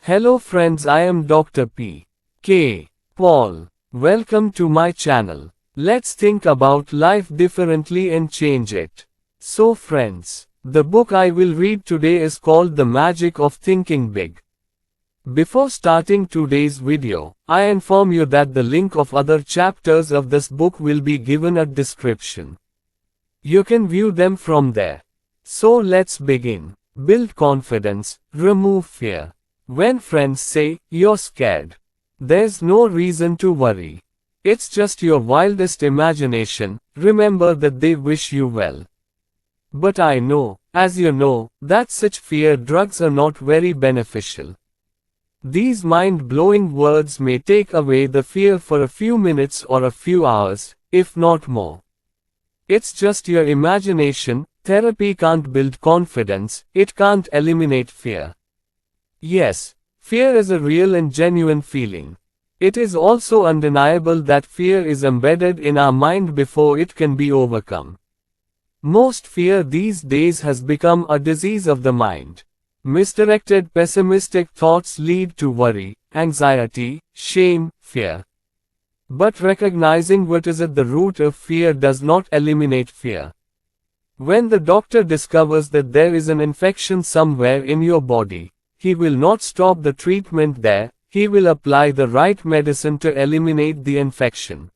Hello friends, I am Dr. P. K. Paul. Welcome to my channel. Let's think about life differently and change it. So friends, the book I will read today is called The Magic of Thinking Big. Before starting today's video, I inform you that the link of other chapters of this book will be given at description. You can view them from there. So let's begin. Build confidence, remove fear. When friends say, "You're scared," there's no reason to worry. It's just your wildest imagination. Remember that they wish you well. But I know, as you know, that such fear drugs are not very beneficial. These mind-blowing words may take away the fear for a few minutes or a few hours, if not more. It's just your imagination. Therapy can't build confidence, it can't eliminate fear. Yes, fear is a real and genuine feeling. It is also undeniable that fear is embedded in our mind before it can be overcome. Most fear these days has become a disease of the mind. Misdirected pessimistic thoughts lead to worry, anxiety, shame, fear. But recognizing what is at the root of fear does not eliminate fear. When the doctor discovers that there is an infection somewhere in your body, he will not stop the treatment there, he will apply the right medicine to eliminate the infection.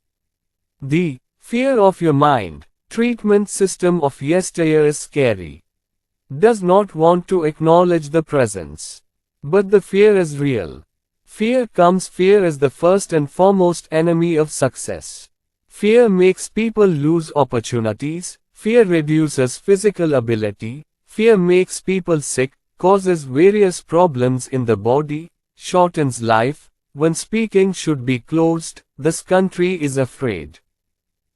The fear of your mind, treatment system of yesteryear is scary. Does not want to acknowledge the presence. But the fear is real. Fear is the first and foremost enemy of success. Fear makes people lose opportunities, fear reduces physical ability, fear makes people sick, causes various problems in the body, shortens life. When speaking should be closed, this country is afraid.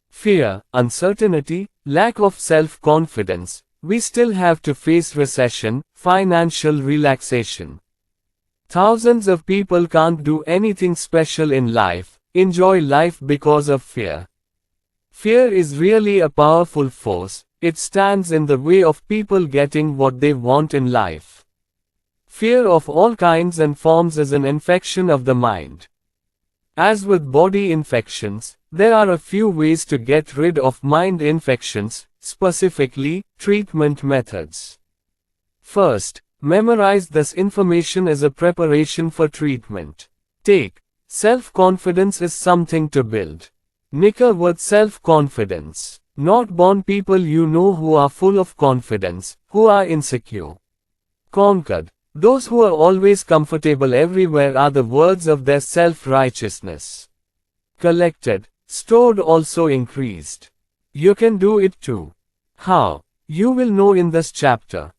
Fear, uncertainty, lack of self-confidence. We still have to face recession, financial relaxation. Thousands of people can't do anything special in life, enjoy life because of fear. Fear is really a powerful force. It stands in the way of people getting what they want in life. Fear of all kinds and forms is an infection of the mind. As with body infections, there are a few ways to get rid of mind infections, specifically, treatment methods. First, memorize this information as a preparation for treatment. Take. Self-confidence is something to build. Nicker with self-confidence. Not born people you know who are full of confidence, who are insecure. Conquered. Those who are always comfortable everywhere are the words of their self-righteousness. Collected. Stored also increased. You can do it too. How? You will know in this chapter.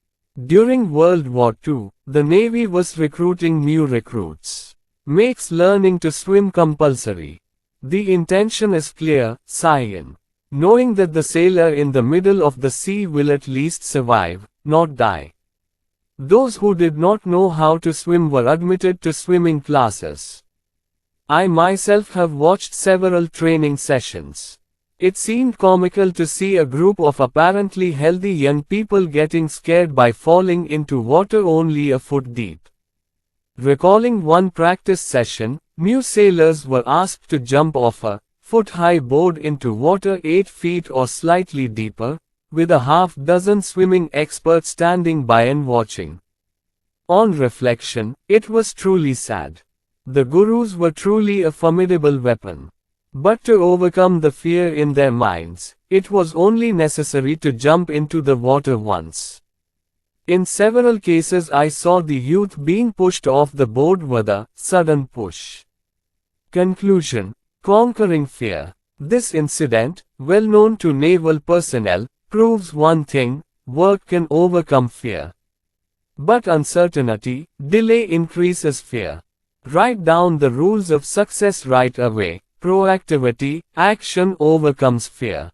During World War II, the Navy was recruiting new recruits. Makes learning to swim compulsory. The intention is clear, cyan. Knowing that the sailor in the middle of the sea will at least survive, not die. Those who did not know how to swim were admitted to swimming classes. I myself have watched several training sessions. It seemed comical to see a group of apparently healthy young people getting scared by falling into water only a foot deep. Recalling one practice session, new sailors were asked to jump off a foot-high board into water 8 feet or slightly deeper, with a half-dozen swimming experts standing by and watching. On reflection, it was truly sad. The gurus were truly a formidable weapon. But to overcome the fear in their minds, it was only necessary to jump into the water once. In several cases I saw the youth being pushed off the board with a sudden push. Conclusion. Conquering fear. This incident, well known to naval personnel, proves one thing: work can overcome fear. But uncertainty, delay increases fear. Write down the rules of success right away. Proactivity, action overcomes fear.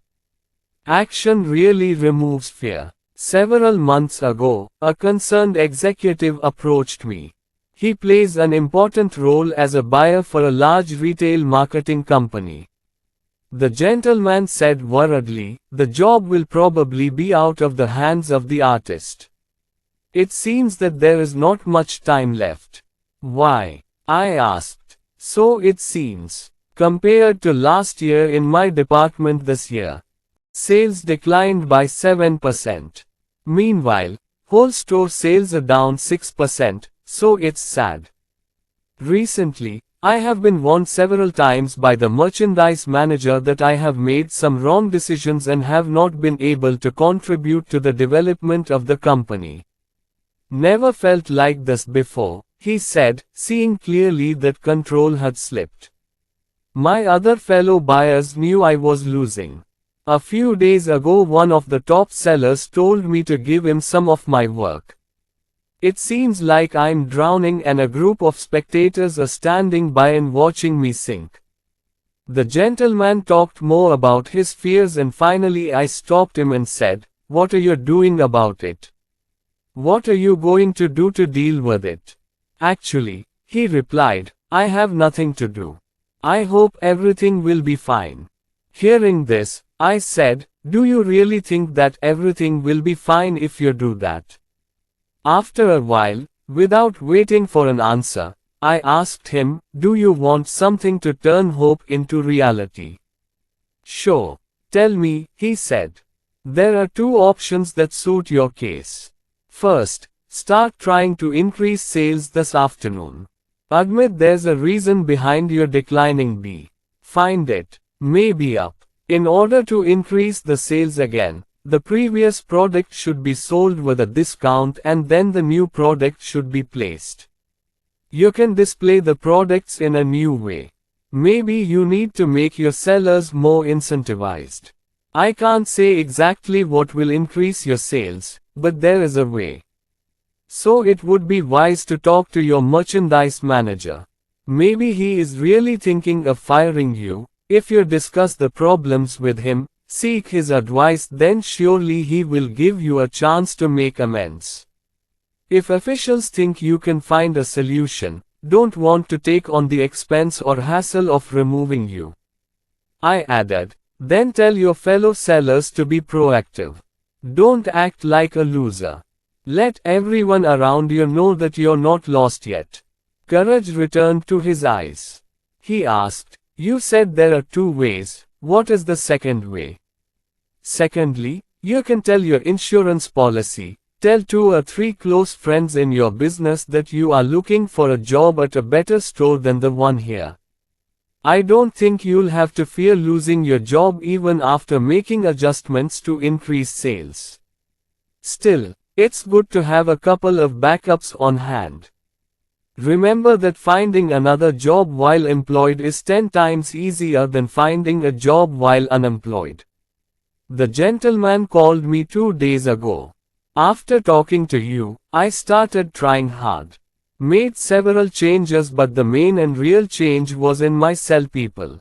Action really removes fear. Several months ago, a concerned executive approached me. He plays an important role as a buyer for a large retail marketing company. The gentleman said worriedly, "The job will probably be out of the hands of the artist. It seems that there is not much time left. Why? I asked. So it seems. Compared to last year in my department this year, sales declined by 7%. Meanwhile, whole store sales are down 6%, so it's sad. Recently, I have been warned several times by the merchandise manager that I have made some wrong decisions and have not been able to contribute to the development of the company. Never felt like this before, he said, seeing clearly that control had slipped. My other fellow buyers knew I was losing. A few days ago, one of the top sellers told me to give him some of my work. It seems like I'm drowning and a group of spectators are standing by and watching me sink. The gentleman talked more about his fears and finally I stopped him and said, "What are you doing about it? What are you going to do to deal with it?" "Actually," he replied, "I have nothing to do. I hope everything will be fine." Hearing this, I said, "Do you really think that everything will be fine if you do that?" After a while, without waiting for an answer, I asked him, "Do you want something to turn hope into reality?" "Sure. Tell me," he said. "There are two options that suit your case. First, start trying to increase sales this afternoon. Admit there's a reason behind your declining B. Find it. Maybe up. In order to increase the sales again, the previous product should be sold with a discount and then the new product should be placed. You can display the products in a new way. Maybe you need to make your sellers more incentivized. I can't say exactly what will increase your sales, but there is a way. So it would be wise to talk to your merchandise manager. Maybe he is really thinking of firing you. If you discuss the problems with him, seek his advice, then surely he will give you a chance to make amends. If officials think you can find a solution, don't want to take on the expense or hassle of removing you." I added, "Then tell your fellow sellers to be proactive. Don't act like a loser. Let everyone around you know that you're not lost yet." Courage returned to his eyes. He asked, "You said there are two ways. What is the second way?" "Secondly, you can tell your insurance policy, tell 2 or 3 close friends in your business that you are looking for a job at a better store than the one here. I don't think you'll have to fear losing your job even after making adjustments to increase sales. Still, it's good to have a couple of backups on hand. Remember that finding another job while employed is 10 times easier than finding a job while unemployed. The gentleman called me 2 days ago. After talking to you, I started trying hard. Made several changes, but the main and real change was in my sell people.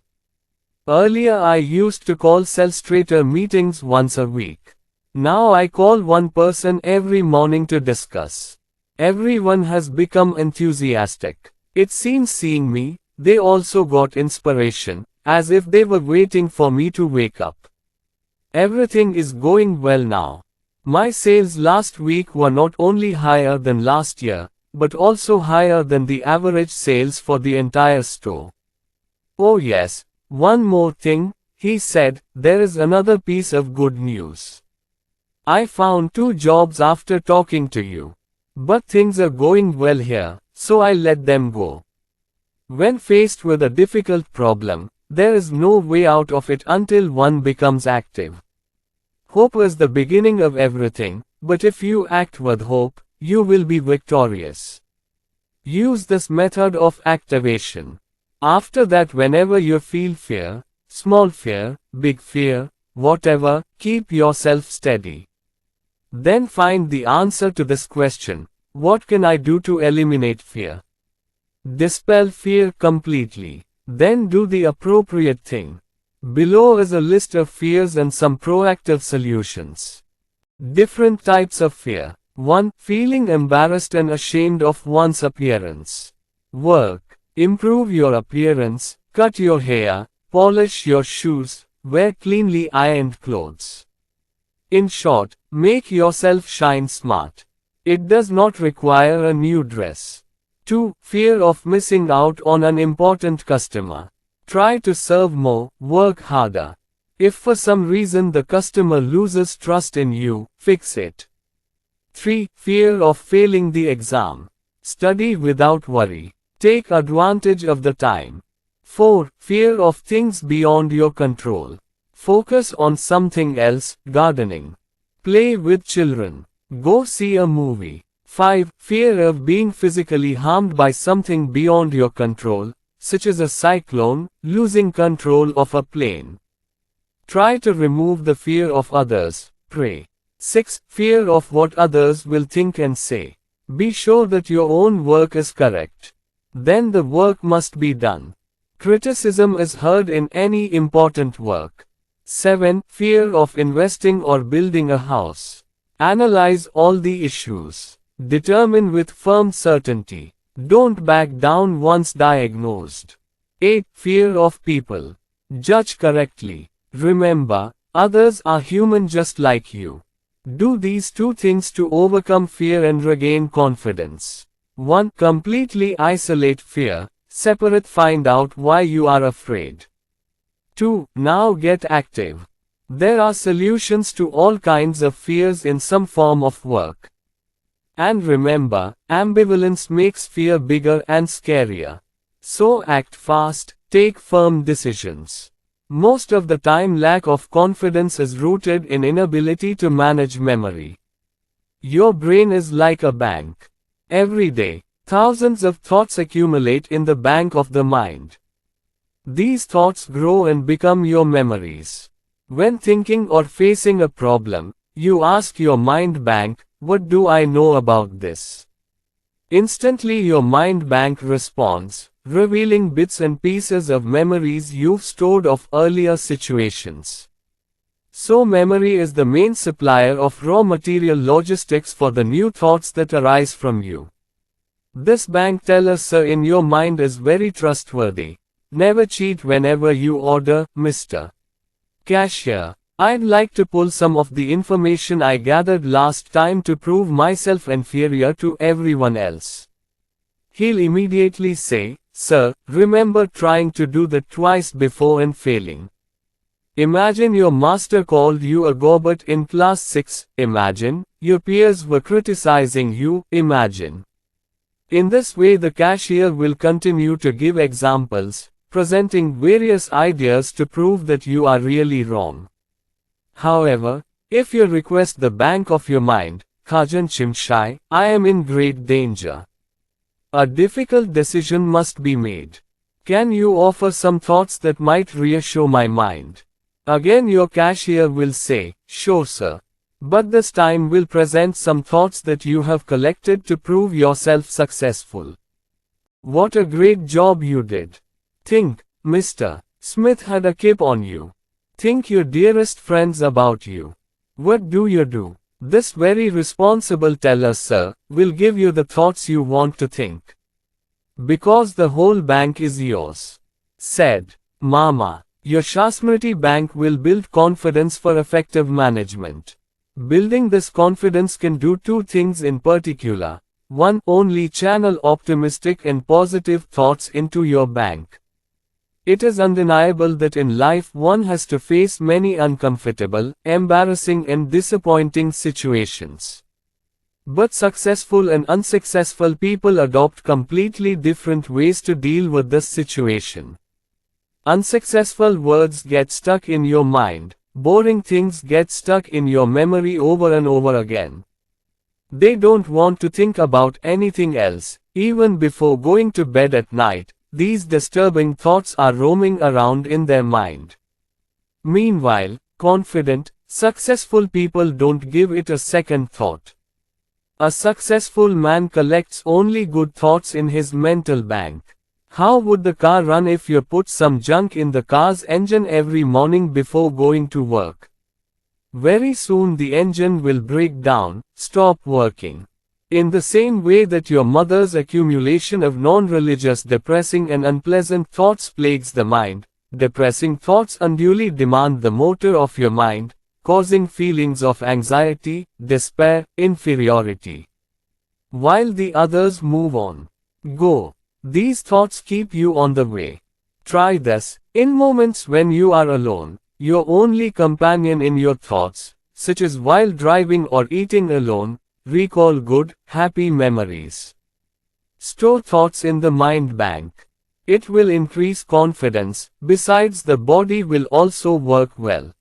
Earlier I used to call sell-straighter meetings once a week. Now I call one person every morning to discuss. Everyone has become enthusiastic. It seems seeing me, they also got inspiration, as if they were waiting for me to wake up. Everything is going well now. My sales last week were not only higher than last year, but also higher than the average sales for the entire store. Oh yes, one more thing," he said, "there is another piece of good news. I found 2 jobs after talking to you. But things are going well here, so I let them go. When faced with a difficult problem, there is no way out of it until one becomes active. Hope is the beginning of everything, but if you act with hope, you will be victorious. Use this method of activation. After that, whenever you feel fear, small fear, big fear, whatever, keep yourself steady. Then find the answer to this question: what can I do to eliminate fear? Dispel fear completely. Then do the appropriate thing. Below is a list of fears and some proactive solutions. Different types of fear. 1. Feeling embarrassed and ashamed of one's appearance. Work. Improve your appearance, cut your hair, polish your shoes, wear cleanly ironed clothes. In short, make yourself shine smart. It does not require a new dress. 2. Fear of missing out on an important customer. Try to serve more, work harder. If for some reason the customer loses trust in you, fix it. 3. Fear of failing the exam. Study without worry. Take advantage of the time. 4. Fear of things beyond your control. Focus on something else, gardening. Play with children. Go see a movie. 5. Fear of being physically harmed by something beyond your control, such as a cyclone, losing control of a plane. Try to remove the fear of others, pray. 6. Fear of what others will think and say. Be sure that your own work is correct. Then the work must be done. Criticism is heard in any important work. 7. Fear of investing or building a house. Analyze all the issues. Determine with firm certainty. Don't back down once diagnosed. 8. Fear of people. Judge correctly. Remember, others are human just like you. Do these two things to overcome fear and regain confidence. 1. Completely isolate fear. Separate. Find out why you are afraid. 2. Now get active. There are solutions to all kinds of fears in some form of work. And remember, ambivalence makes fear bigger and scarier. So act fast, take firm decisions. Most of the time lack of confidence is rooted in inability to manage memory. Your brain is like a bank. Every day, thousands of thoughts accumulate in the bank of the mind. These thoughts grow and become your memories. When thinking or facing a problem, you ask your mind bank, "What do I know about this?" Instantly your mind bank responds, revealing bits and pieces of memories you've stored of earlier situations. So memory is the main supplier of raw material logistics for the new thoughts that arise from you. This bank teller sir in your mind is very trustworthy. Never cheat whenever you order, Mr. Cashier. I'd like to pull some of the information I gathered last time to prove myself inferior to everyone else. He'll immediately say, "Sir, remember trying to do that twice before and failing." Imagine your master called you a gobbet in class 6, imagine, your peers were criticizing you, imagine. In this way the cashier will continue to give examples, presenting various ideas to prove that you are really wrong. However, if you request the bank of your mind, Khajan Chimshai, I am in great danger. A difficult decision must be made. Can you offer some thoughts that might reassure my mind? Again your cashier will say, "Sure sir." But this time will present some thoughts that you have collected to prove yourself successful. What a great job you did. Think, Mr. Smith had a kip on you. Think your dearest friends about you. What do you do? This very responsible teller sir, will give you the thoughts you want to think. Because the whole bank is yours. Said Mama. Your Shasmriti bank will build confidence for effective management. Building this confidence can do two things in particular. 1. Only channel optimistic and positive thoughts into your bank. It is undeniable that in life one has to face many uncomfortable, embarrassing and disappointing situations. But successful and unsuccessful people adopt completely different ways to deal with this situation. Unsuccessful words get stuck in your mind, boring things get stuck in your memory over and over again. They don't want to think about anything else, even before going to bed at night. These disturbing thoughts are roaming around in their mind. Meanwhile, confident, successful people don't give it a second thought. A successful man collects only good thoughts in his mental bank. How would the car run if you put some junk in the car's engine every morning before going to work? Very soon the engine will break down, stop working. In the same way that your mother's accumulation of non-religious depressing and unpleasant thoughts plagues the mind, depressing thoughts unduly demand the motor of your mind, causing feelings of anxiety, despair, inferiority. While the others move on. Go. These thoughts keep you on the way. Try this. In moments when you are alone, your only companion in your thoughts, such as while driving or eating alone, recall good, happy memories. Store thoughts in the mind bank. It will increase confidence, besides the body will also work well.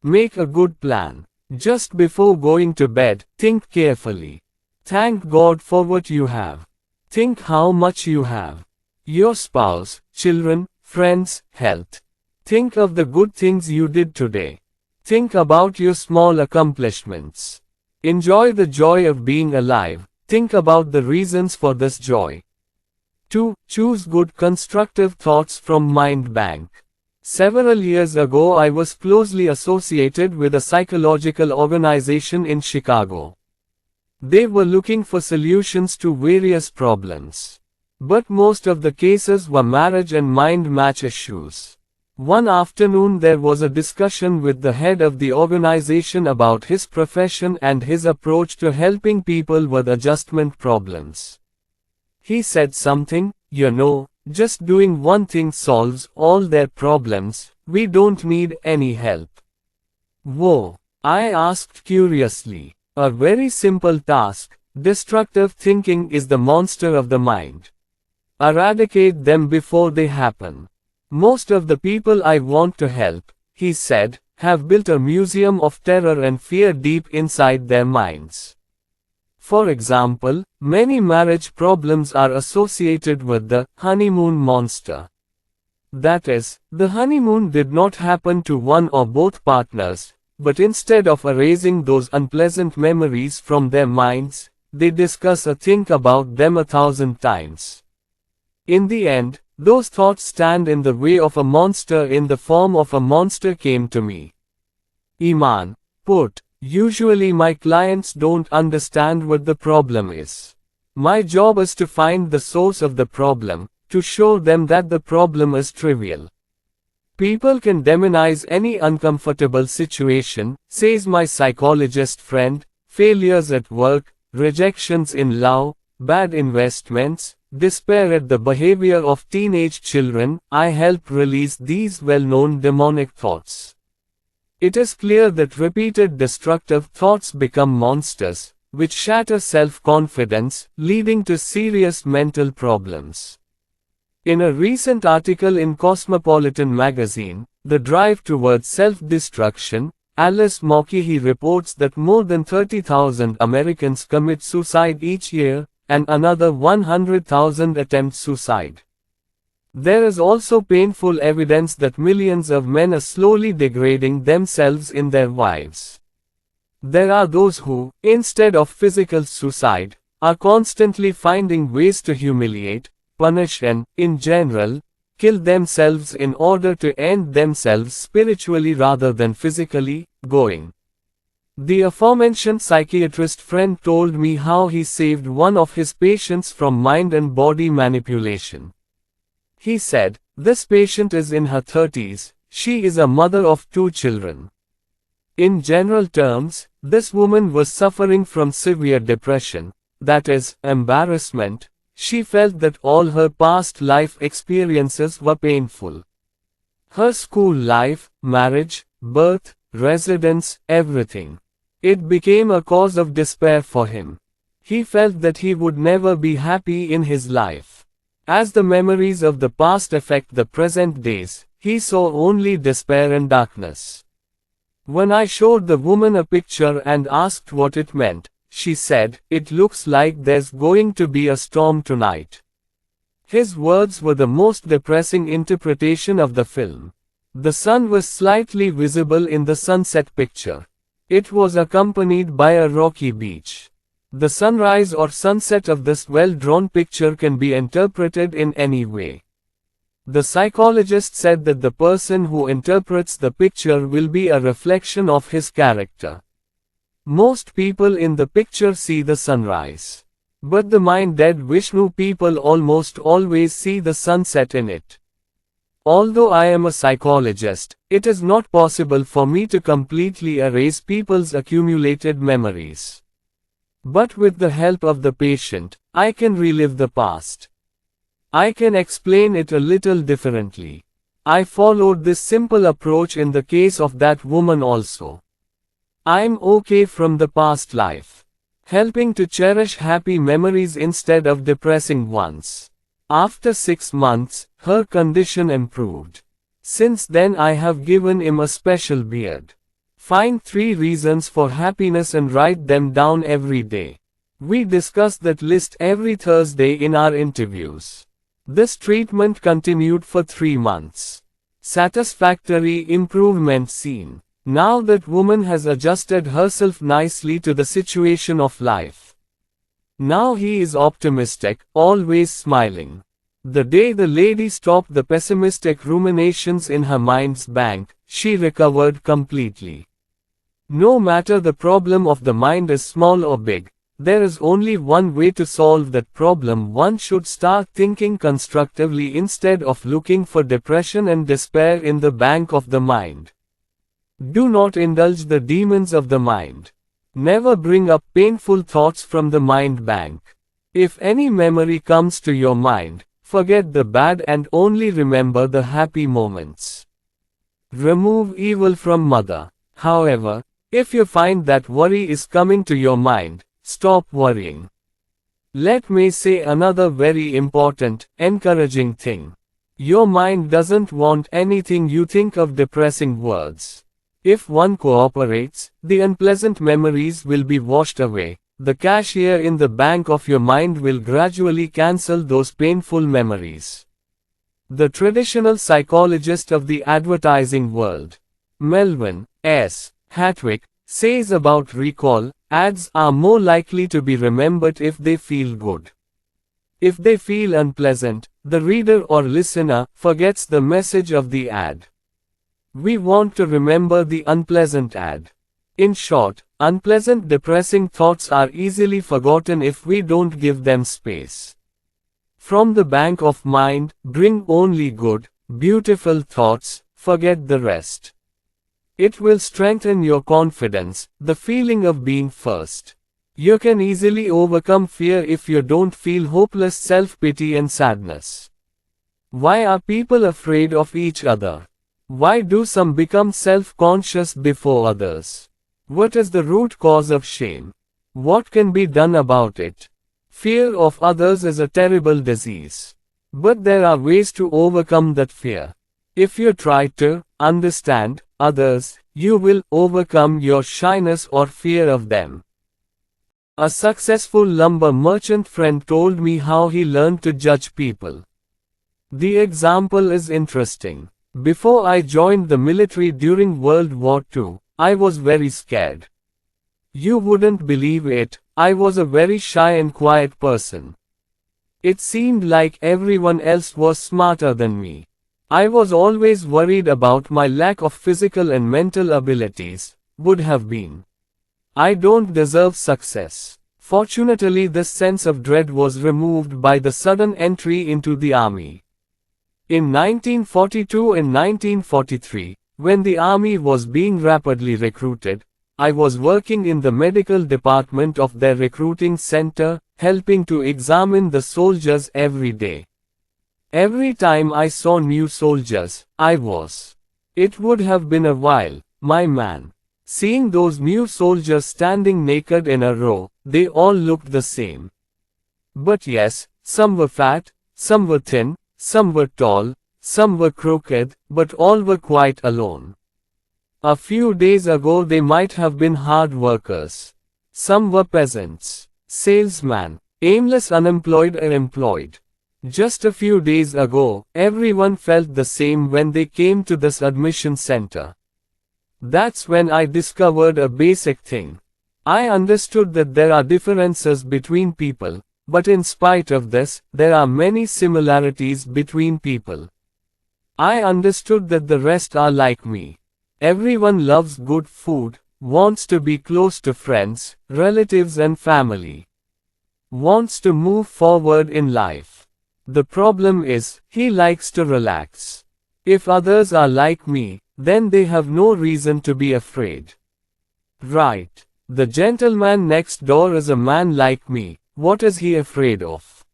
Make a good plan. Just before going to bed, think carefully. Thank God for what you have. Think how much you have. Your spouse, children, friends, health. Think of the good things you did today. Think about your small accomplishments. Enjoy the joy of being alive. Think about the reasons for this joy. 2. Choose good constructive thoughts from Mind Bank. Several years ago I was closely associated with a psychological organization in Chicago. They were looking for solutions to various problems. But most of the cases were marriage and mind match issues. One afternoon there was a discussion with the head of the organization about his profession and his approach to helping people with adjustment problems. He said something, just doing one thing solves all their problems, we don't need any help. Whoa, I asked curiously. A very simple task. Destructive thinking is the monster of the mind. Eradicate them before they happen. Most of the people I want to help, he said, have built a museum of terror and fear deep inside their minds. For example, many marriage problems are associated with the honeymoon monster. That is, the honeymoon did not happen to one or both partners, but instead of erasing those unpleasant memories from their minds, they discuss or think about them 1,000 times. In the end, those thoughts stand in the way of a monster in the form of a monster came to me. Iman, put, usually my clients don't understand what the problem is. My job is to find the source of the problem, to show them that the problem is trivial. People can demonize any uncomfortable situation, says my psychologist friend, failures at work, rejections in love, bad investments, despair at the behavior of teenage children. I help release these well-known demonic thoughts. It is clear that repeated destructive thoughts become monsters, which shatter self-confidence, leading to serious mental problems. In a recent article in Cosmopolitan magazine, The Drive Towards Self-Destruction, Alice Mulcahy reports that more than 30,000 Americans commit suicide each year, and another 100,000 attempt suicide. There is also painful evidence that millions of men are slowly degrading themselves in their wives. There are those who, instead of physical suicide, are constantly finding ways to humiliate, punish and, in general, kill themselves in order to end themselves spiritually rather than physically. Going. The aforementioned psychiatrist friend told me how he saved one of his patients from mind and body manipulation. He said, "This patient is in her 30s, she is a mother of 2 children. In general terms, this woman was suffering from severe depression, that is, embarrassment. She felt that all her past life experiences were painful. Her school life, marriage, birth, residence, everything. It became a cause of despair for him. He felt that he would never be happy in his life. As the memories of the past affect the present days, he saw only despair and darkness. When I showed the woman a picture and asked what it meant, she said, 'It looks like there's going to be a storm tonight.'" His words were the most depressing interpretation of the film. The sun was slightly visible in the sunset picture. It was accompanied by a rocky beach. The sunrise or sunset of this well-drawn picture can be interpreted in any way. The psychologist said that the person who interprets the picture will be a reflection of his character. Most people in the picture see the sunrise. But the mind-dead Vishnu people almost always see the sunset in it. Although I am a psychologist, it is not possible for me to completely erase people's accumulated memories. But with the help of the patient, I can relive the past. I can explain it a little differently. I followed this simple approach in the case of that woman also. I'm okay from the past life. Helping to cherish happy memories instead of depressing ones. After 6 months, her condition improved. Since then I have given him a special beard. Find 3 reasons for happiness and write them down every day. We discuss that list every Thursday in our interviews. This treatment continued for 3 months. Satisfactory improvement seen. Now that woman has adjusted herself nicely to the situation of life. Now he is optimistic, always smiling. The day the lady stopped the pessimistic ruminations in her mind's bank, she recovered completely. No matter the problem of the mind is small or big, there is only one way to solve that problem. One should start thinking constructively instead of looking for depression and despair in the bank of the mind. Do not indulge the demons of the mind. Never bring up painful thoughts from the mind bank. If any memory comes to your mind, forget the bad and only remember the happy moments. Remove evil from mother. However, if you find that worry is coming to your mind, stop worrying. Let me say another very important, encouraging thing. Your mind doesn't want anything you think of depressing words. If one cooperates, the unpleasant memories will be washed away. The cashier in the bank of your mind will gradually cancel those painful memories. The traditional psychologist of the advertising world, Melvin S. Hatwick, says about recall, ads are more likely to be remembered if they feel good. If they feel unpleasant, the reader or listener forgets the message of the ad. We want to remember the unpleasant ad. In short, unpleasant depressing thoughts are easily forgotten if we don't give them space. From the bank of mind, bring only good, beautiful thoughts, forget the rest. It will strengthen your confidence, the feeling of being first. You can easily overcome fear if you don't feel hopeless self-pity and sadness. Why are people afraid of each other? Why do some become self-conscious before others? What is the root cause of shame? What can be done about it? Fear of others is a terrible disease. But there are ways to overcome that fear. If you try to understand others, you will overcome your shyness or fear of them. A successful lumber merchant friend told me how he learned to judge people. The example is interesting. Before I joined the military during World War II, I was very scared. You wouldn't believe it, I was a very shy and quiet person. It seemed like everyone else was smarter than me. I was always worried about my lack of physical and mental abilities, would have been. I don't deserve success. Fortunately, this sense of dread was removed by the sudden entry into the army. In 1942 and 1943, when the army was being rapidly recruited, I was working in the medical department of their recruiting center, helping to examine the soldiers every day. Every time I saw new soldiers, it would have been a while, my man. Seeing those new soldiers standing naked in a row, they all looked the same. But yes, some were fat, some were thin, some were tall, some were crooked, but all were quite alone. A few days ago they might have been hard workers. Some were peasants, salesmen, aimless unemployed or employed. Just a few days ago, everyone felt the same when they came to this admission center. That's when I discovered a basic thing. I understood that there are differences between people, but in spite of this, there are many similarities between people. I understood that the rest are like me. Everyone loves good food, wants to be close to friends, relatives and family. Wants to move forward in life. The problem is, he likes to relax. If others are like me, then they have no reason to be afraid. Right. The gentleman next door is a man like me, what is he afraid of?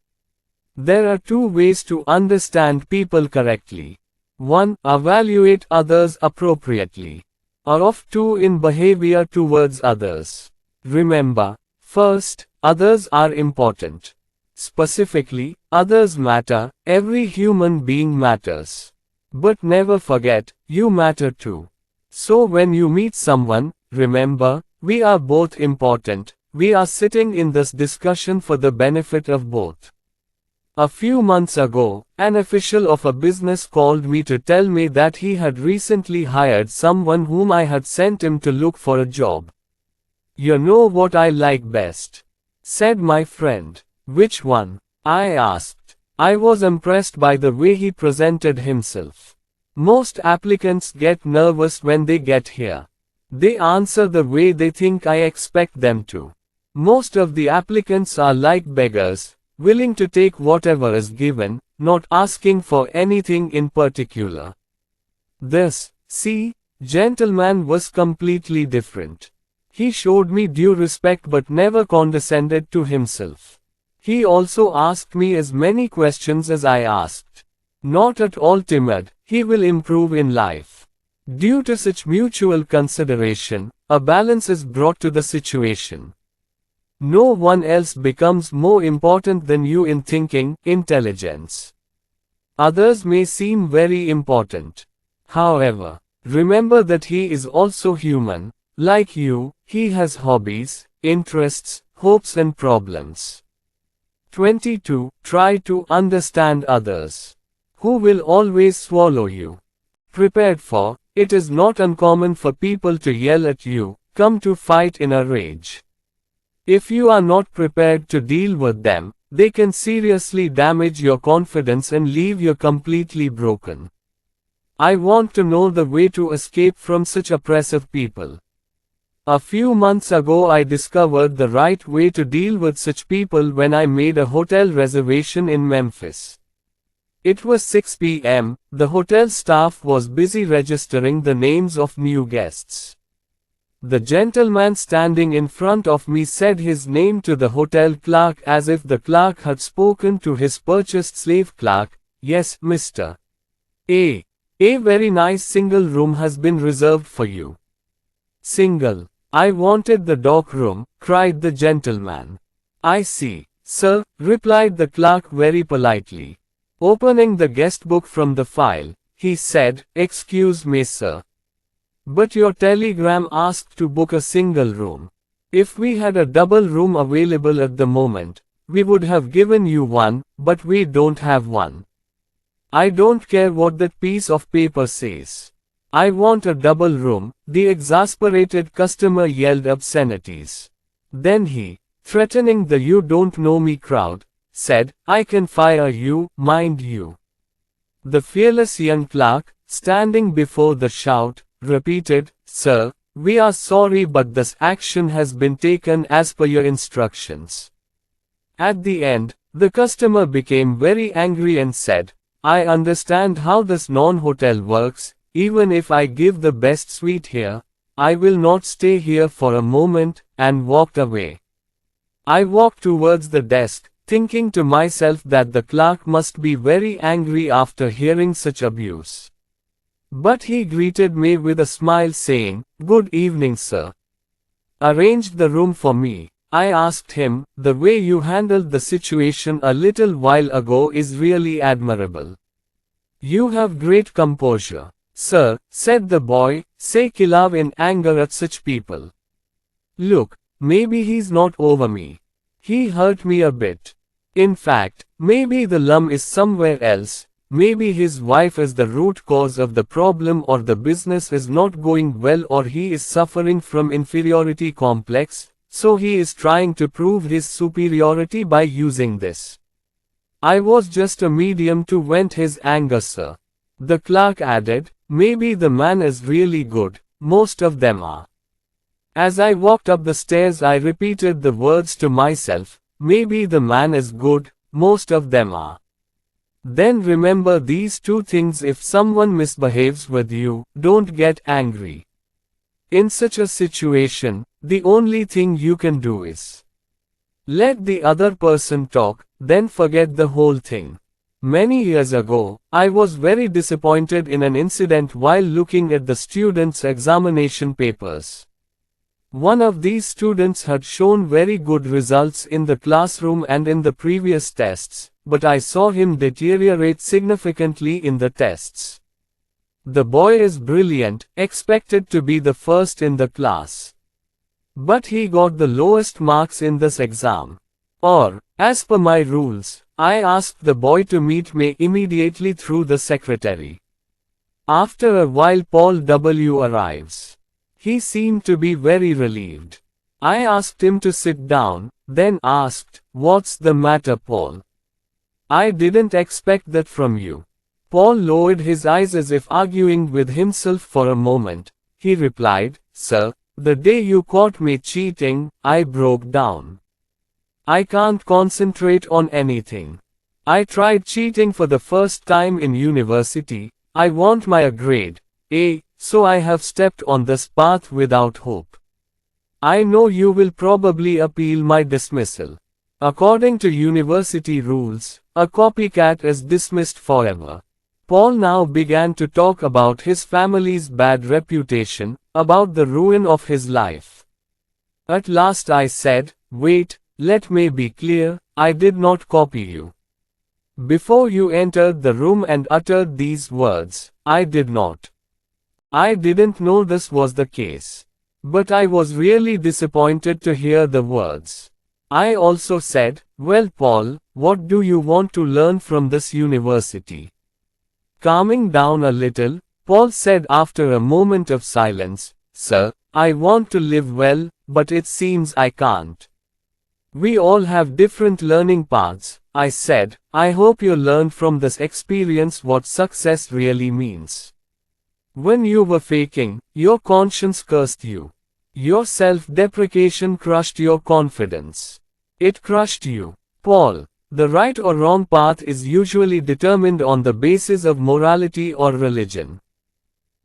There are two ways to understand people correctly. 1. Evaluate others appropriately. Or of 2. In behavior towards others. Remember, first, others are important. Specifically, others matter, every human being matters. But never forget, you matter too. So when you meet someone, remember, we are both important, we are sitting in this discussion for the benefit of both. A few months ago, an official of a business called me to tell me that he had recently hired someone whom I had sent him to look for a job. You know what I like best? Said my friend. Which one? I asked. I was impressed by the way he presented himself. Most applicants get nervous when they get here. They answer the way they think I expect them to. Most of the applicants are like beggars, willing to take whatever is given, not asking for anything in particular. This, gentleman was completely different. He showed me due respect but never condescended to himself. He also asked me as many questions as I asked. Not at all timid, he will improve in life. Due to such mutual consideration, a balance is brought to the situation. No one else becomes more important than you in thinking, intelligence. Others may seem very important. However, remember that he is also human. Like you, he has hobbies, interests, hopes and problems. 22. Try to understand others. Who will always swallow you? Prepared for, it is not uncommon for people to yell at you, come to fight in a rage. If you are not prepared to deal with them, they can seriously damage your confidence and leave you completely broken. I want to know the way to escape from such oppressive people. A few months ago I discovered the right way to deal with such people when I made a hotel reservation in Memphis. It was 6 p.m., the hotel staff was busy registering the names of new guests. The gentleman standing in front of me said his name to the hotel clerk as if the clerk had spoken to his purchased slave clerk. Yes, Mr. A very nice single room has been reserved for you. Single. I wanted the dock room, cried the gentleman. I see, sir, replied the clerk very politely. Opening the guest book from the file, he said, excuse me, sir. But your telegram asked to book a single room. If we had a double room available at the moment, we would have given you one, but we don't have one. I don't care what that piece of paper says. I want a double room, the exasperated customer yelled obscenities. Then he, threatening the you don't know me crowd, said, I can fire you, mind you. The fearless young clerk, standing before the shout, repeated, Sir, we are sorry but this action has been taken as per your instructions. At the end, the customer became very angry and said, I understand how this non-hotel works. Even if I give the best suite here, I will not stay here for a moment, and walked away. I walked towards the desk, thinking to myself that the clerk must be very angry after hearing such abuse. But he greeted me with a smile saying, Good evening, sir. Arranged the room for me. I asked him, the way you handled the situation a little while ago is really admirable. You have great composure. Sir, said the boy, say Kilav in anger at such people. Look, maybe he's not over me. He hurt me a bit. In fact, maybe the lum is somewhere else, maybe his wife is the root cause of the problem or the business is not going well or he is suffering from inferiority complex, so he is trying to prove his superiority by using this. I was just a medium to vent his anger, sir. The clerk added, maybe the man is really good, most of them are. As I walked up the stairs I repeated the words to myself, maybe the man is good, most of them are. Then remember these two things: if someone misbehaves with you, don't get angry. In such a situation, The only thing you can do is let the other person talk, then forget the whole thing. Many years ago, I was very disappointed in an incident while looking at the students' examination papers. One of these students had shown very good results in the classroom and in the previous tests, but I saw him deteriorate significantly in the tests. The boy is brilliant, expected to be the first in the class. But he got the lowest marks in this exam. Or, as per my rules, I asked the boy to meet me immediately through the secretary. After a while Paul W. arrives. He seemed to be very relieved. I asked him to sit down, then asked, "What's the matter, Paul? I didn't expect that from you." Paul lowered his eyes as if arguing with himself for a moment. He replied, "Sir, the day you caught me cheating, I broke down. I can't concentrate on anything. I tried cheating for the first time in university. I want my grade A, so I have stepped on this path without hope. I know you will probably appeal my dismissal. According to university rules, a copycat is dismissed forever." Paul now began to talk about his family's bad reputation, about the ruin of his life. At last I said, "Wait, let me be clear, I did not copy you. Before you entered the room and uttered these words, I did not. I didn't know this was the case. But I was really disappointed to hear the words. I also said, well Paul, what do you want to learn from this university?" Calming down a little, Paul said after a moment of silence, "Sir, I want to live well, but it seems I can't." "We all have different learning paths," I said. "I hope you learned from this experience what success really means. When you were faking, your conscience cursed you. Your self-deprecation crushed your confidence. It crushed you." Paul, the right or wrong path is usually determined on the basis of morality or religion.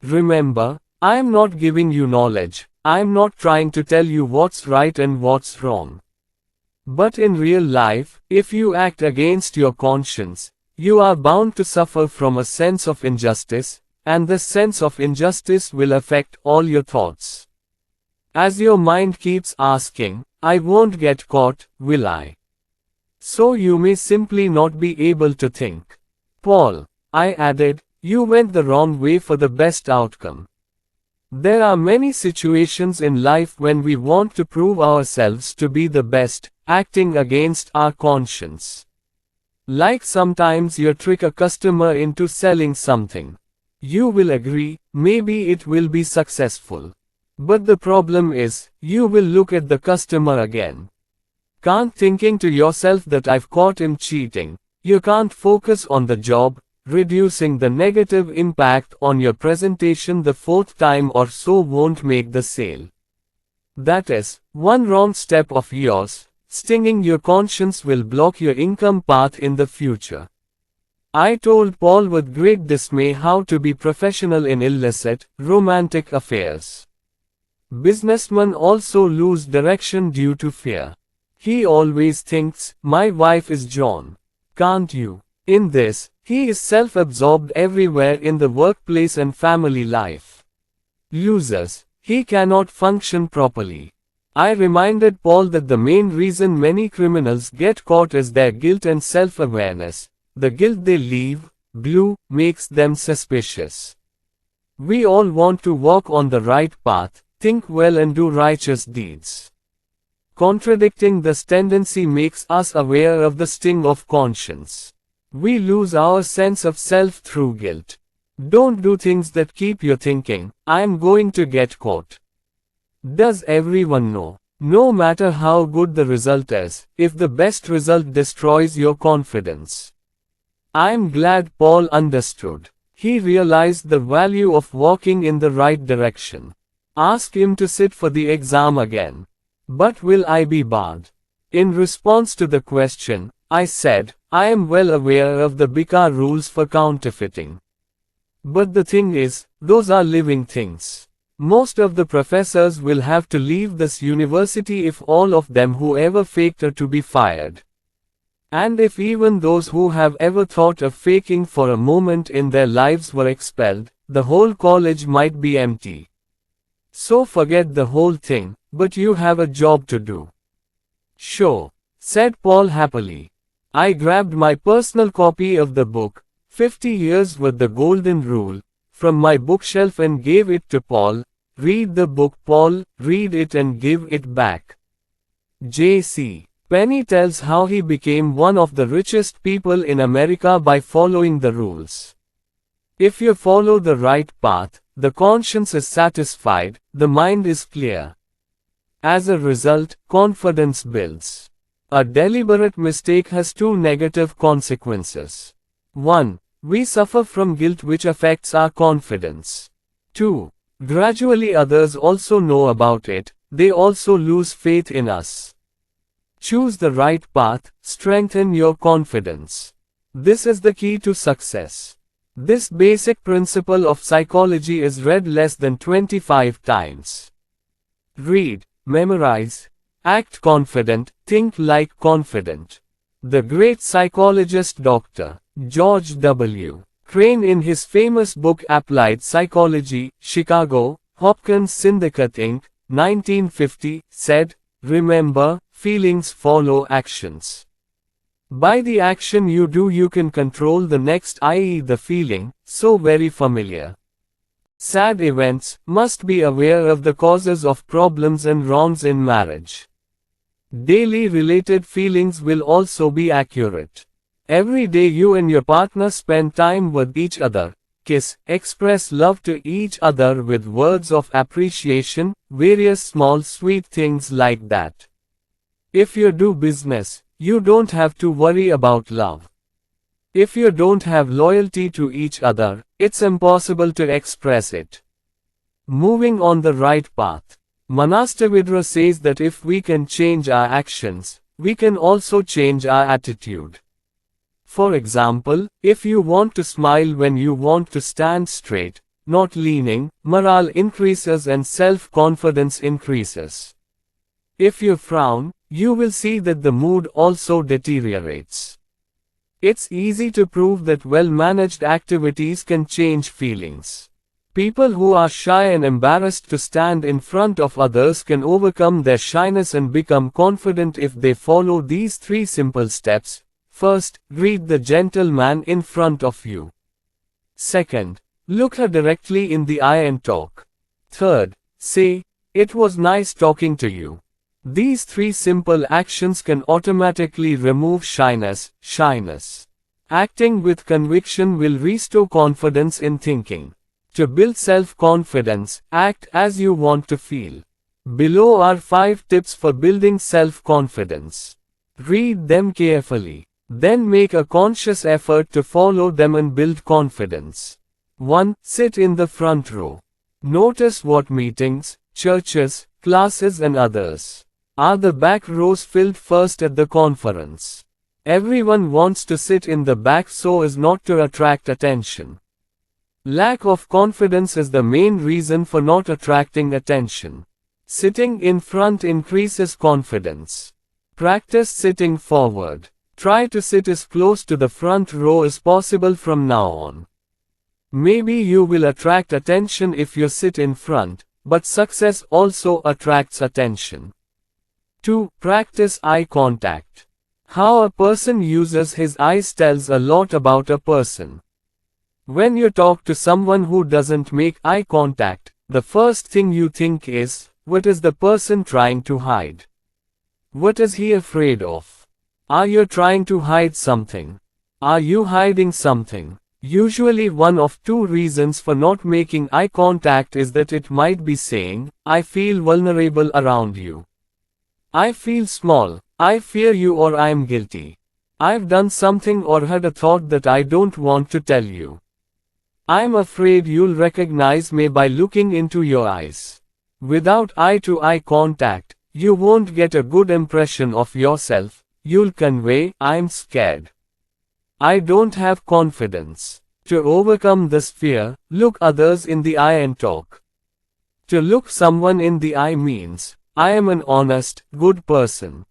Remember, I am not giving you knowledge. I am not trying to tell you what's right and what's wrong. But in real life, if you act against your conscience, you are bound to suffer from a sense of injustice, and this sense of injustice will affect all your thoughts. As your mind keeps asking, "I won't get caught, will I?" So you may simply not be able to think. "Paul," I added, "you went the wrong way for the best outcome." There are many situations in life when we want to prove ourselves to be the best, acting against our conscience. Like sometimes you trick a customer into selling something. You will agree, maybe it will be successful. But the problem is, you will look at the customer again. Can't thinking to yourself that I've caught him cheating. You can't focus on the job, reducing the negative impact on your presentation the fourth time or so won't make the sale. That is, one wrong step of yours, stinging your conscience will block your income path in the future. I told Paul with great dismay how to be professional in illicit, romantic affairs. Businessmen also lose direction due to fear. He always thinks, my wife is John. Can't you? In this, he is self-absorbed everywhere in the workplace and family life. Losers, he cannot function properly. I reminded Paul that the main reason many criminals get caught is their guilt and self-awareness. The guilt they leave, blue, makes them suspicious. We all want to walk on the right path, think well and do righteous deeds. Contradicting this tendency makes us aware of the sting of conscience. We lose our sense of self through guilt. Don't do things that keep you thinking, I am going to get caught. Does everyone know? No matter how good the result is, if the best result destroys your confidence. I am glad Paul understood. He realized the value of walking in the right direction. Ask him to sit for the exam again. But will I be barred? In response to the question, I said, I am well aware of the BICA rules for counterfeiting. But the thing is, those are living things. Most of the professors will have to leave this university if all of them who ever faked are to be fired. And if even those who have ever thought of faking for a moment in their lives were expelled, the whole college might be empty. So forget the whole thing, but you have a job to do. Sure, said Paul happily. I grabbed my personal copy of the book, 50 Years with the Golden Rule, from my bookshelf and gave it to Paul. Read the book, Paul, read it and give it back. J.C. Penney tells how he became one of the richest people in America by following the rules. If you follow the right path, the conscience is satisfied, the mind is clear. As a result, confidence builds. A deliberate mistake has two negative consequences. 1. We suffer from guilt which affects our confidence. 2. Gradually others also know about it, they also lose faith in us. Choose the right path, strengthen your confidence. This is the key to success. This basic principle of psychology is read less than 25 times. Read, memorize, act confident, think like confident. The great psychologist Dr. George W. Crane in his famous book Applied Psychology, Chicago, Hopkins Syndicate Inc., 1950, said, "Remember, feelings follow actions. By the action you do you can control the next, i.e. the feeling, so very familiar. Sad events, must be aware of the causes of problems and wrongs in marriage. Daily related feelings will also be accurate. Every day you and your partner spend time with each other, kiss, express love to each other with words of appreciation, various small sweet things like that. If you do business, you don't have to worry about love. If you don't have loyalty to each other, it's impossible to express it. Moving on the right path. Manastavidra says that if we can change our actions, we can also change our attitude. For example, if you want to smile when you want to stand straight, not leaning, morale increases and self-confidence increases. If you frown, you will see that the mood also deteriorates. It's easy to prove that well-managed activities can change feelings. People who are shy and embarrassed to stand in front of others can overcome their shyness and become confident if they follow these 3 simple steps. First, greet the gentleman in front of you. Second, look her directly in the eye and talk. Third, say, "It was nice talking to you." These 3 simple actions can automatically remove shyness. Acting with conviction will restore confidence in thinking. To build self-confidence, act as you want to feel. Below are 5 tips for building self-confidence. Read them carefully. Then make a conscious effort to follow them and build confidence. 1. Sit in the front row. Notice what meetings, churches, classes and others. Are the back rows filled first at the conference? Everyone wants to sit in the back so as not to attract attention. Lack of confidence is the main reason for not attracting attention. Sitting in front increases confidence. Practice sitting forward. Try to sit as close to the front row as possible from now on. Maybe you will attract attention if you sit in front, but success also attracts attention. 2. Practice eye contact. How a person uses his eyes tells a lot about a person. When you talk to someone who doesn't make eye contact, the first thing you think is, what is the person trying to hide? What is he afraid of? Are you trying to hide something? Are you hiding something? Usually one of 2 reasons for not making eye contact is that it might be saying, "I feel vulnerable around you. I feel small, I fear you, or I am guilty. I've done something or had a thought that I don't want to tell you. I'm afraid you'll recognize me by looking into your eyes." Without eye-to-eye contact, you won't get a good impression of yourself. You'll convey, "I'm scared. I don't have confidence." To overcome this fear, look others in the eye and talk. To look someone in the eye means, I am an honest, good person.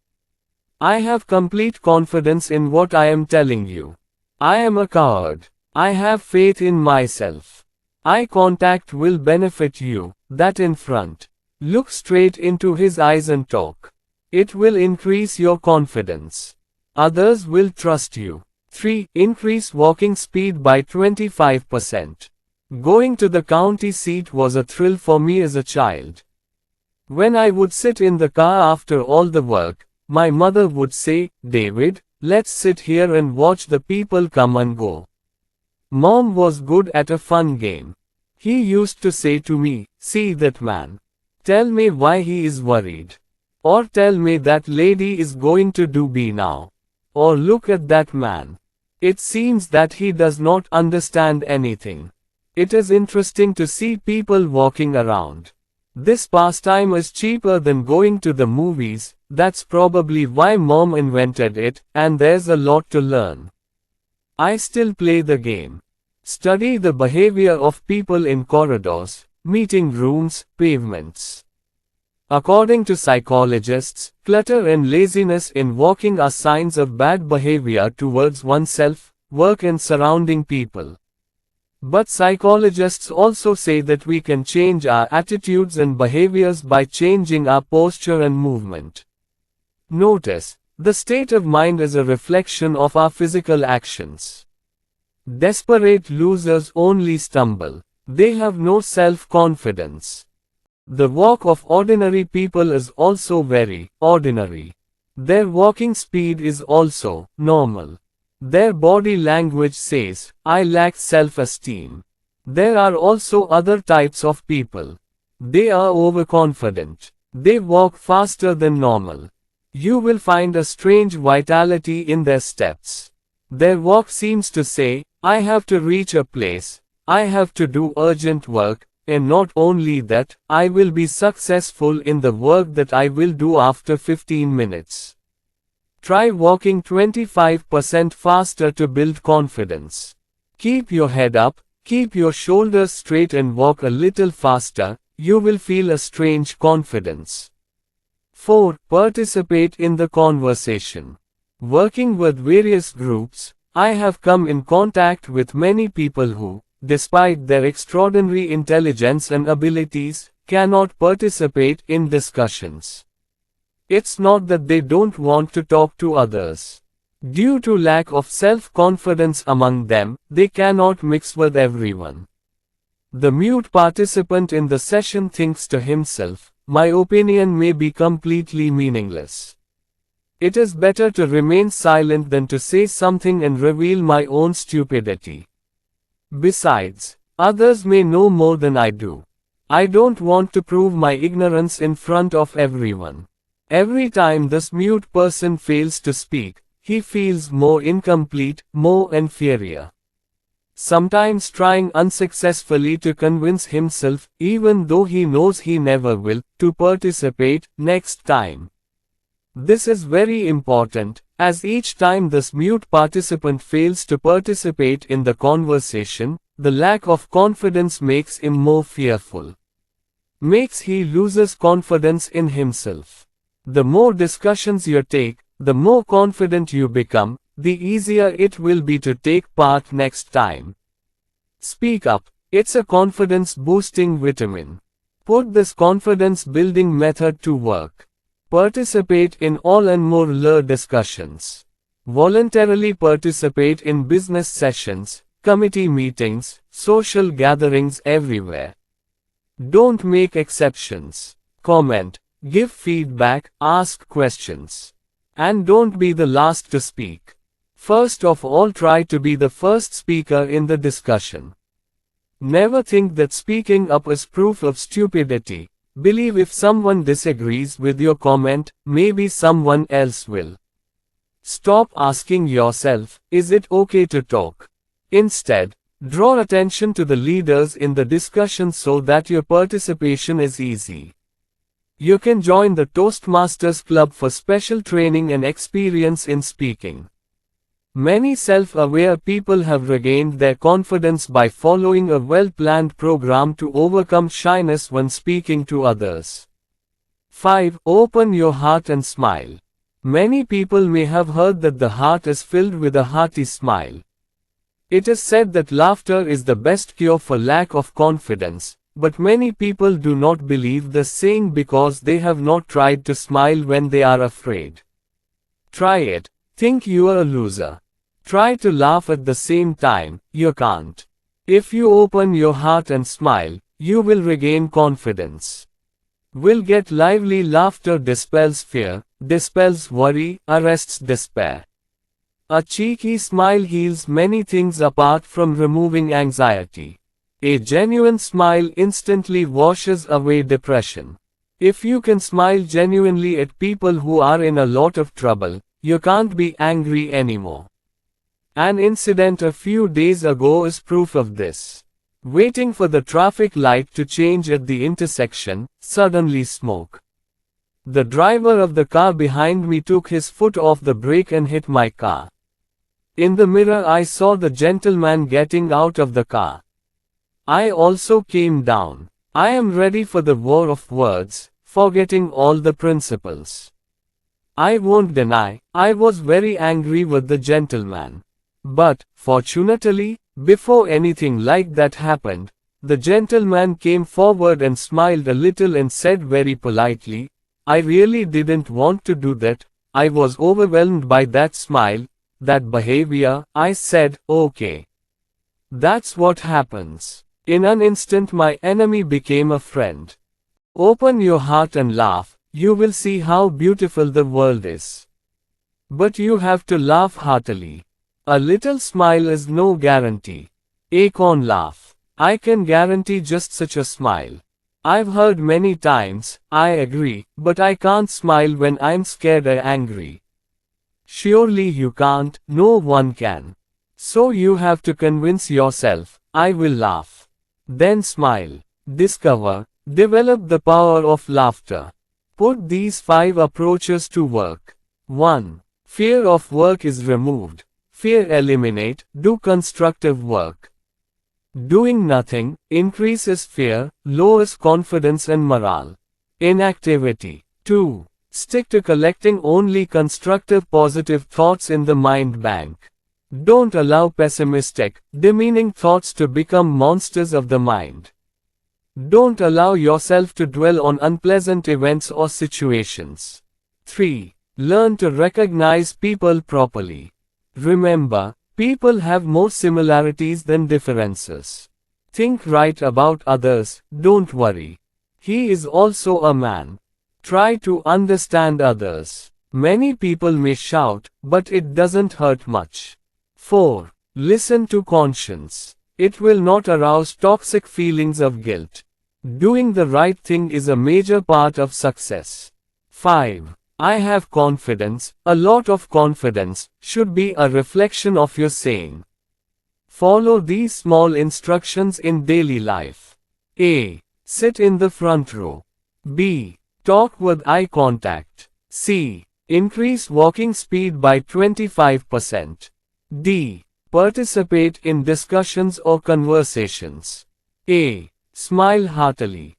I have complete confidence in what I am telling you. I am a coward. I have faith in myself. Eye contact will benefit you, that in front. Look straight into his eyes and talk. It will increase your confidence. Others will trust you. 3. Increase walking speed by 25%. Going to the county seat was a thrill for me as a child. When I would sit in the car after all the work, my mother would say, David, let's sit here and watch the people come and go. Mom was good at a fun game. He used to say to me, see that man. Tell me why he is worried. Or tell me that lady is going to do B now. Or look at that man. It seems that he does not understand anything. It is interesting to see people walking around. This pastime is cheaper than going to the movies, that's probably why Mom invented it, and there's a lot to learn. I still play the game. Study the behavior of people in corridors, meeting rooms, pavements. According to psychologists, clutter and laziness in walking are signs of bad behavior towards oneself, work and surrounding people. But psychologists also say that we can change our attitudes and behaviors by changing our posture and movement. Notice, the state of mind is a reflection of our physical actions. Desperate losers only stumble. They have no self-confidence. The walk of ordinary people is also very ordinary. Their walking speed is also normal. Their body language says, I lack self-esteem. There are also other types of people. They are overconfident. They walk faster than normal. You will find a strange vitality in their steps. Their walk seems to say, I have to reach a place, I have to do urgent work, and not only that, I will be successful in the work that I will do after 15 minutes. Try walking 25% faster to build confidence. Keep your head up, keep your shoulders straight and walk a little faster, you will feel a strange confidence. 4. Participate in the conversation. Working with various groups, I have come in contact with many people who, despite their extraordinary intelligence and abilities, cannot participate in discussions. It's not that they don't want to talk to others. Due to lack of self-confidence among them, they cannot mix with everyone. The mute participant in the session thinks to himself, my opinion may be completely meaningless. It is better to remain silent than to say something and reveal my own stupidity. Besides, others may know more than I do. I don't want to prove my ignorance in front of everyone. Every time this mute person fails to speak, he feels more incomplete, more inferior. Sometimes trying unsuccessfully to convince himself, even though he knows he never will, to participate next time. This is very important, as each time this mute participant fails to participate in the conversation, the lack of confidence makes him more fearful. Makes he loses confidence in himself. The more discussions you take, the more confident you become, the easier it will be to take part next time. Speak up, it's a confidence-boosting vitamin. Put this confidence-building method to work. Participate in all and more LR discussions. Voluntarily participate in business sessions, committee meetings, social gatherings everywhere. Don't make exceptions. Comment, give feedback, ask questions. And don't be the last to speak. First of all, try to be the first speaker in the discussion. Never think that speaking up is proof of stupidity. Believe if someone disagrees with your comment, maybe someone else will. Stop asking yourself, is it okay to talk? Instead, draw attention to the leaders in the discussion so that your participation is easy. You can join the Toastmasters Club for special training and experience in speaking. Many self-aware people have regained their confidence by following a well-planned program to overcome shyness when speaking to others. 5. Open your heart and smile. Many people may have heard that the heart is filled with a hearty smile. It is said that laughter is the best cure for lack of confidence, but many people do not believe the saying because they have not tried to smile when they are afraid. Try it. Think you are a loser. Try to laugh at the same time, you can't. If you open your heart and smile, you will regain confidence. Will get lively. Laughter dispels fear, dispels worry, arrests despair. A cheeky smile heals many things apart from removing anxiety. A genuine smile instantly washes away depression. If you can smile genuinely at people who are in a lot of trouble, you can't be angry anymore. An incident a few days ago is proof of this. Waiting for the traffic light to change at the intersection, suddenly smoke. The driver of the car behind me took his foot off the brake and hit my car. In the mirror I saw the gentleman getting out of the car. I also came down. I am ready for the war of words, forgetting all the principles. I won't deny, I was very angry with the gentleman. But, fortunately, before anything like that happened, the gentleman came forward and smiled a little and said very politely, "I really didn't want to do that, I was overwhelmed by that smile, that behavior." I said, "Okay. That's what happens." In an instant my enemy became a friend. Open your heart and laugh, you will see how beautiful the world is. But you have to laugh heartily. A little smile is no guarantee. Acorn laugh. I can guarantee just such a smile. I've heard many times, I agree, but I can't smile when I'm scared or angry. Surely you can't, no one can. So you have to convince yourself, I will laugh. Then smile. Discover, develop the power of laughter. Put these 5 approaches to work. 1. Fear of work is removed. Fear eliminate, do constructive work. Doing nothing, increases fear, lowers confidence and morale. Inactivity. 2. Stick to collecting only constructive positive thoughts in the mind bank. Don't allow pessimistic, demeaning thoughts to become monsters of the mind. Don't allow yourself to dwell on unpleasant events or situations. 3. Learn to recognize people properly. Remember, people have more similarities than differences. Think right about others, don't worry. He is also a man. Try to understand others. Many people may shout, but it doesn't hurt much. 4. Listen to conscience. It will not arouse toxic feelings of guilt. Doing the right thing is a major part of success. 5. I have confidence, a lot of confidence, should be a reflection of your saying. Follow these small instructions in daily life. A. Sit in the front row. B. Talk with eye contact. C. Increase walking speed by 25%. D. Participate in discussions or conversations. A. Smile heartily.